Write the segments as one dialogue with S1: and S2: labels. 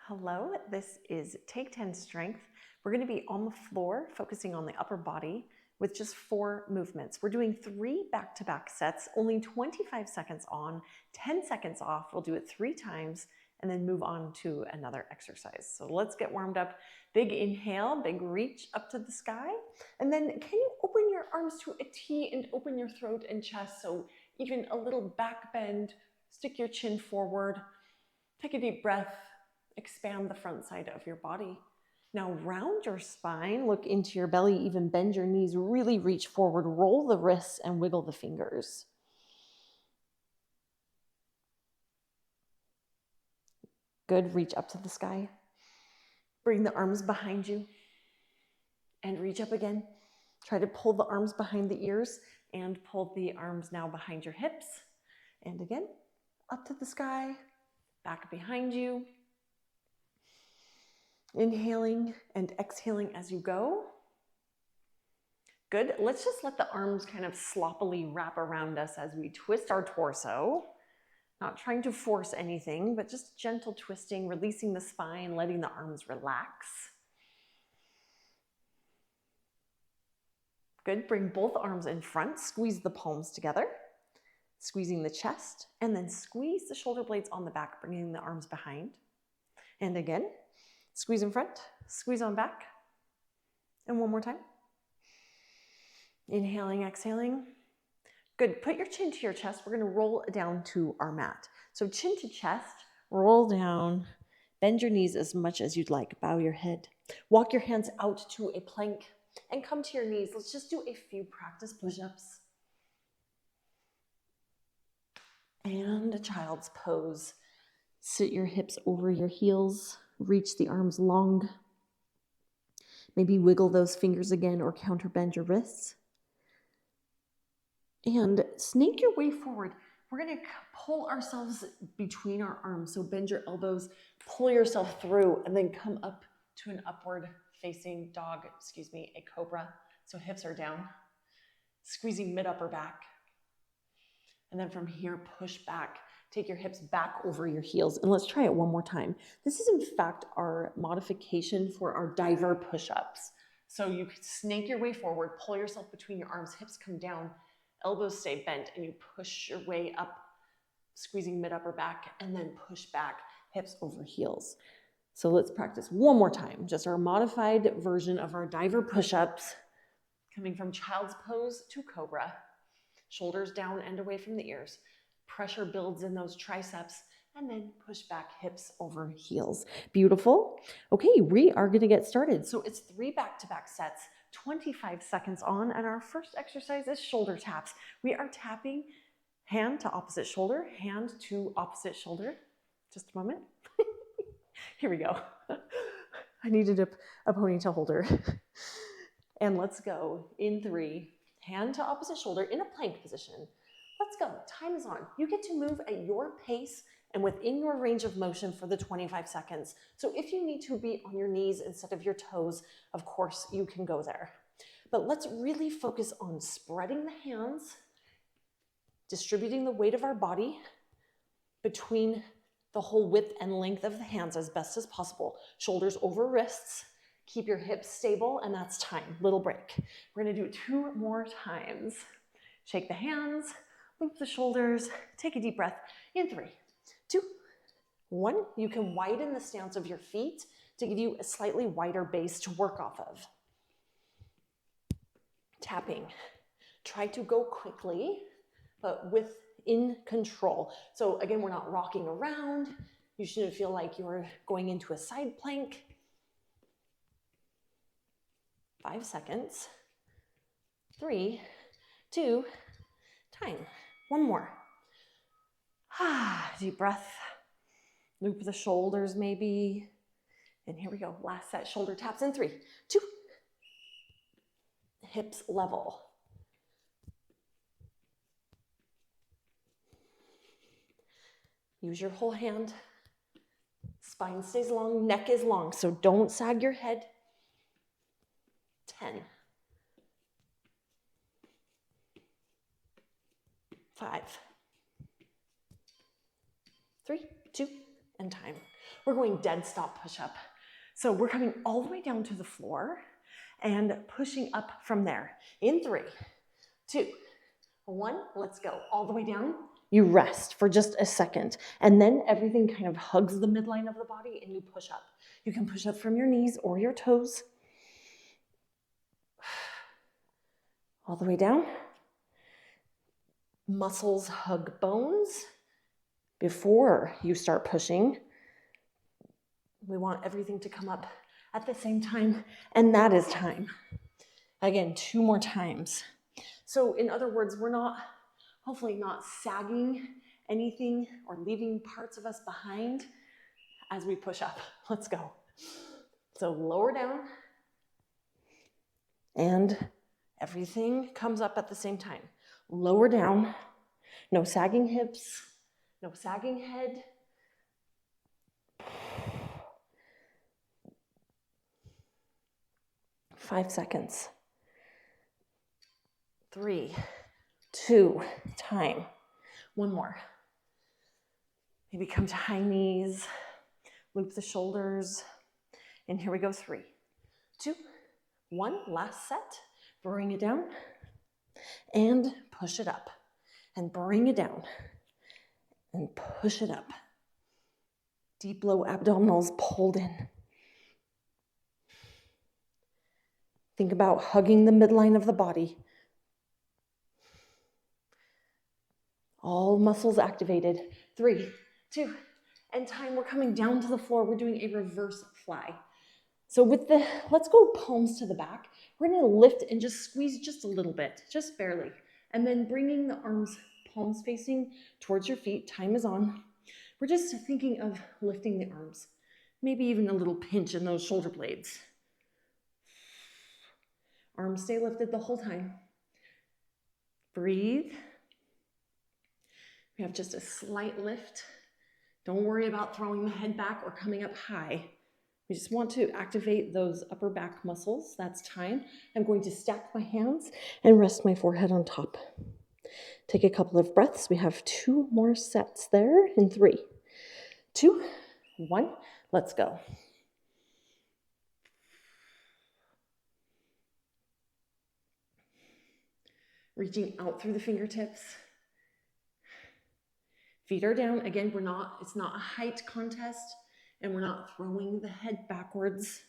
S1: Hello, this is Take 10 Strength. We're going to be on the floor, focusing on the upper body with just 4 movements. We're doing 3 back-to-back sets, only 25 seconds on, 10 seconds off. We'll do it 3 times and then move on to another exercise. So let's get warmed up. Big inhale, big reach up to the sky. And then can you open your arms to a T and open your throat and chest? So even a little back bend, stick your chin forward. Take a deep breath. Expand the front side of your body. Now round your spine, look into your belly, even bend your knees, really reach forward, roll the wrists and wiggle the fingers. Good, reach up to the sky. Bring the arms behind you and reach up again. Try to pull the arms behind the ears and pull the arms now behind your hips. And again, up to the sky, back behind you. Inhaling and exhaling as you go. Good. Let's just let the arms kind of sloppily wrap around us as we twist our torso. Not trying to force anything, but just gentle twisting, releasing the spine, letting the arms relax. Good. Bring both arms in front. Squeeze the palms together. Squeezing the chest. And then squeeze the shoulder blades on the back, bringing the arms behind. And again. Squeeze in front, squeeze on back. And one more time. Inhaling, exhaling. Good, put your chin to your chest. We're gonna roll down to our mat. So chin to chest, roll down, bend your knees as much as you'd like, bow your head. Walk your hands out to a plank and come to your knees. Let's just do a few practice push-ups. And a child's pose. Sit your hips over your heels. Reach the arms long. Maybe wiggle those fingers again or counterbend your wrists. And snake your way forward. We're going to pull ourselves between our arms. So bend your elbows, pull yourself through, and then come up to an upward facing dog, a cobra. So hips are down. Squeezing mid-upper back. And then from here, push back. Take your hips back over your heels. And let's try it one more time. This is in fact our modification for our diver push-ups. So you could snake your way forward, pull yourself between your arms, hips come down, elbows stay bent, and you push your way up, squeezing mid-upper back, and then push back, hips over heels. So let's practice one more time. Just our modified version of our diver push-ups, coming from child's pose to cobra. Shoulders down and away from the ears. Pressure builds in those triceps, and then push back, hips over heels. Beautiful. Okay, we are going to get started. So it's 3 back-to-back sets, 25 seconds on, and our first exercise is shoulder taps. We are tapping hand to opposite shoulder, hand to opposite shoulder. Just a moment. Here we go. I needed a ponytail holder. And let's go in 3, hand to opposite shoulder in a plank position. Let's go. Time is on. You get to move at your pace and within your range of motion for the 25 seconds. So if you need to be on your knees instead of your toes, of course, you can go there. But let's really focus on spreading the hands, distributing the weight of our body between the whole width and length of the hands as best as possible. Shoulders over wrists. Keep your hips stable, and that's time. Little break. We're going to do it 2 more times. Shake the hands. Loop the shoulders, take a deep breath in 3, 2, 1. You can widen the stance of your feet to give you a slightly wider base to work off of. Tapping. Try to go quickly, but in control. So again, we're not rocking around. You shouldn't feel like you're going into a side plank. 5 seconds. 3, 2, time. 1 more. Deep breath. Loop the shoulders maybe. And here we go. Last set, shoulder taps in 3, 2. Hips level. Use your whole hand. Spine stays long, neck is long, so don't sag your head. 10. 5, 3, 2, and time. We're going dead stop push-up. So we're coming all the way down to the floor and pushing up from there. In 3, 2, 1, let's go. All the way down. You rest for just a second, and then everything kind of hugs the midline of the body and you push up. You can push up from your knees or your toes. All the way down. Muscles hug bones before you start pushing. We want everything to come up at the same time, and that is time. Again, 2 more times. So in other words, we're hopefully not sagging anything or leaving parts of us behind as we push up. Let's go. So lower down, and everything comes up at the same time. Lower down, no sagging hips, no sagging head. 5 seconds. 3, 2, time. 1 more. Maybe come to high knees, loop the shoulders, and here we go. 3, 2, 1, last set. Bring it down and push it up, and bring it down and push it up. Deep low abdominals pulled in. Think about hugging the midline of the body. All muscles activated. 3, 2, and time. We're coming down to the floor. We're doing a reverse fly. So let's go palms to the back. We're going to lift and just squeeze just a little bit, just barely. And then bringing the arms, palms facing towards your feet. Time is on. We're just thinking of lifting the arms. Maybe even a little pinch in those shoulder blades. Arms stay lifted the whole time. Breathe. We have just a slight lift. Don't worry about throwing the head back or coming up high. We just want to activate those upper back muscles. That's time. I'm going to stack my hands and rest my forehead on top. Take a couple of breaths. We have 2 more sets there in 3, 2, 1. Let's go. Reaching out through the fingertips. Feet are down. Again, it's not a height contest, and we're not throwing the head backwards.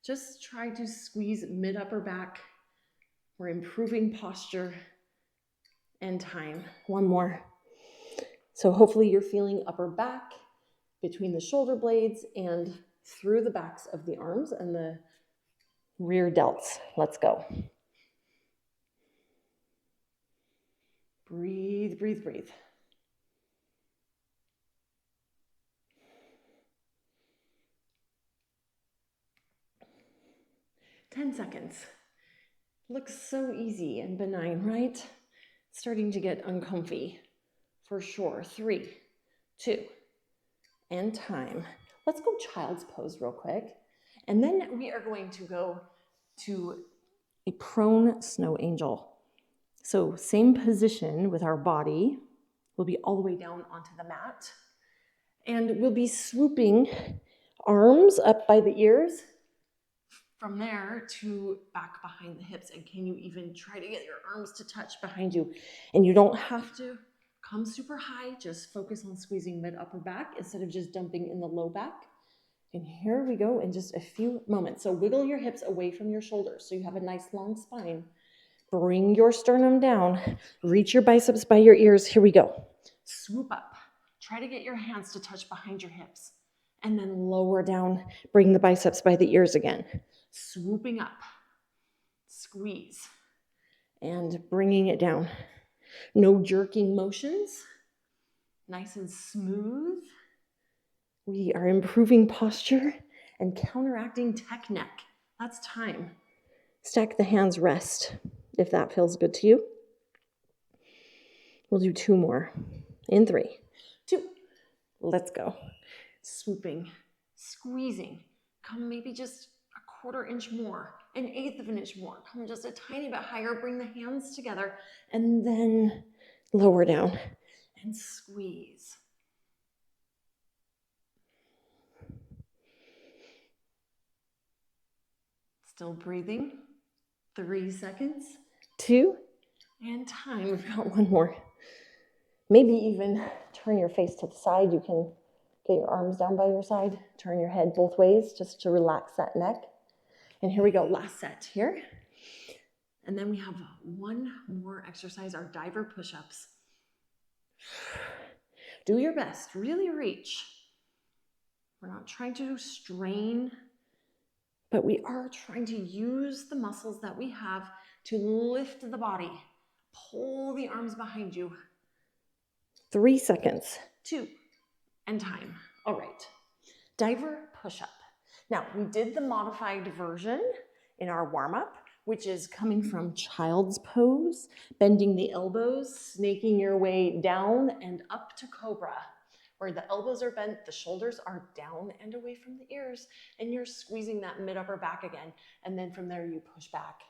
S1: Just try to squeeze mid-upper back. We're improving posture and time. 1 more. So hopefully you're feeling upper back between the shoulder blades and through the backs of the arms and the rear delts. Let's go. Breathe, breathe, breathe. 10 seconds. Looks so easy and benign, right? Starting to get uncomfy for sure. 3, 2, and time. Let's go child's pose real quick. And then we are going to go to a prone snow angel. So same position with our body. We'll be all the way down onto the mat. And we'll be swooping arms up by the ears. From there to back behind the hips. And can you even try to get your arms to touch behind you? And you don't have to come super high. Just focus on squeezing mid-upper back instead of just dumping in the low back. And here we go in just a few moments. So wiggle your hips away from your shoulders so you have a nice long spine. Bring your sternum down. Reach your biceps by your ears. Here we go. Swoop up. Try to get your hands to touch behind your hips. And then lower down. Bring the biceps by the ears again. Swooping up. Squeeze. And bringing it down. No jerking motions. Nice and smooth. We are improving posture and counteracting tech neck. That's time. Stack the hands, rest, if that feels good to you. We'll do 2 more. In 3, 2, let's go. Swooping, squeezing. Come maybe just a 1/4 inch more, 1/8 of an inch more. Come just a tiny bit higher, bring the hands together, and then lower down and squeeze. Still breathing. 3 seconds. 2. And time. We've got one more. Maybe even turn your face to the side. You can get your arms down by your side. Turn your head both ways just to relax that neck. And here we go. Last set here. And then we have one more exercise, our diver push-ups. Do your best. Really reach. We're not trying to strain, but we are trying to use the muscles that we have to lift the body. Pull the arms behind you. 3 seconds. 2. And time. All right. Diver push-up. Now, we did the modified version in our warm-up, which is coming from child's pose, bending the elbows, snaking your way down and up to cobra, where the elbows are bent, the shoulders are down and away from the ears, and you're squeezing that mid-upper back again. And then from there, you push back.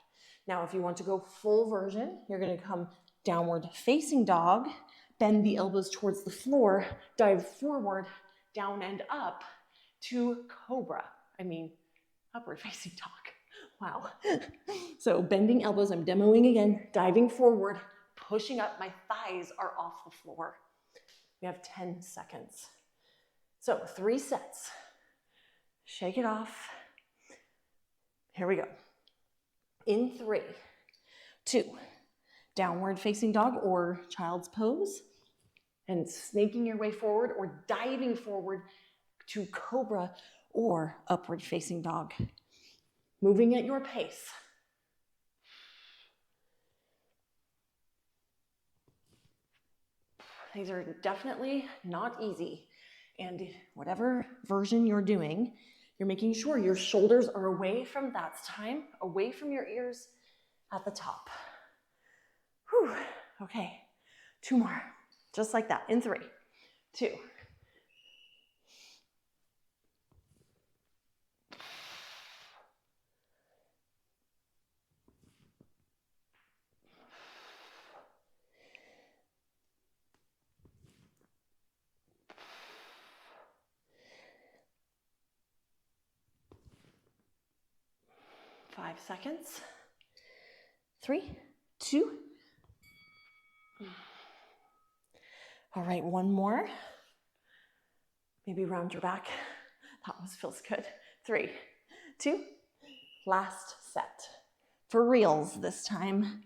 S1: Now, if you want to go full version, you're going to come downward facing dog, bend the elbows towards the floor, dive forward, down and up to cobra. Upward facing dog. Wow. So bending elbows, I'm demoing again, diving forward, pushing up. My thighs are off the floor. We have 10 seconds. So 3 sets. Shake it off. Here we go. In 3, 2, downward facing dog or child's pose, and snaking your way forward or diving forward to cobra or upward facing dog. Moving at your pace. These are definitely not easy. And whatever version you're doing, you're making sure your shoulders are away from, that's time, away from your ears at the top. Whew. Okay, 2 more. Just like that, in 3, 2. Five seconds. 3, 2. All right, one more. Maybe round your back. That one feels good. 3, 2. Last set. For reals this time.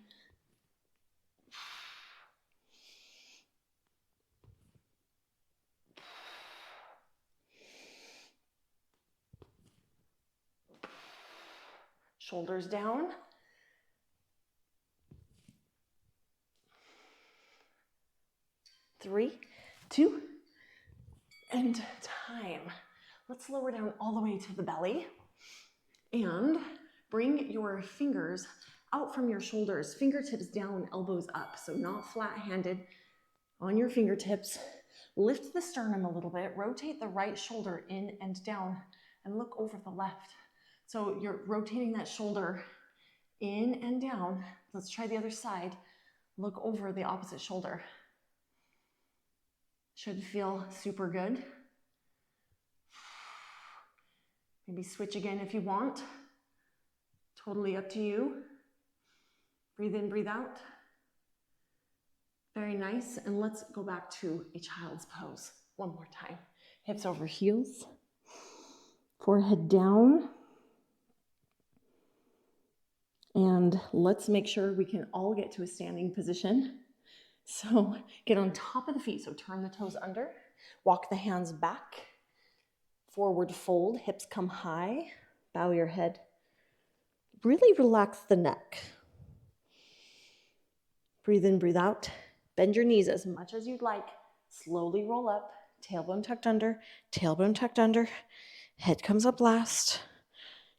S1: Shoulders down. 3, 2, and time. Let's lower down all the way to the belly and bring your fingers out from your shoulders, fingertips down, elbows up. So not flat-handed, on your fingertips. Lift the sternum a little bit, rotate the right shoulder in and down, and look over the left. So you're rotating that shoulder in and down. Let's try the other side. Look over the opposite shoulder. Should feel super good. Maybe switch again if you want. Totally up to you. Breathe in, breathe out. Very nice. And let's go back to a child's pose one more time. Hips over heels. Forehead down. And let's make sure we can all get to a standing position. So get on top of the feet. So turn the toes under. Walk the hands back. Forward fold. Hips come high. Bow your head. Really relax the neck. Breathe in, breathe out. Bend your knees as much as you'd like. Slowly roll up. Tailbone tucked under. Tailbone tucked under. Head comes up last.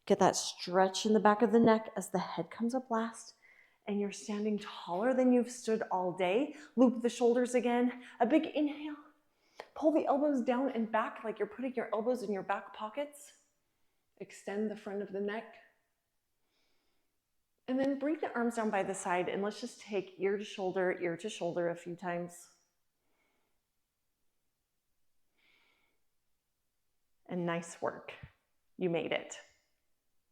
S1: Get that stretch in the back of the neck as the head comes up last. And you're standing taller than you've stood all day. Loop the shoulders again. A big inhale. Pull the elbows down and back like you're putting your elbows in your back pockets. Extend the front of the neck. And then bring the arms down by the side and let's just take ear to shoulder a few times. And nice work. You made it.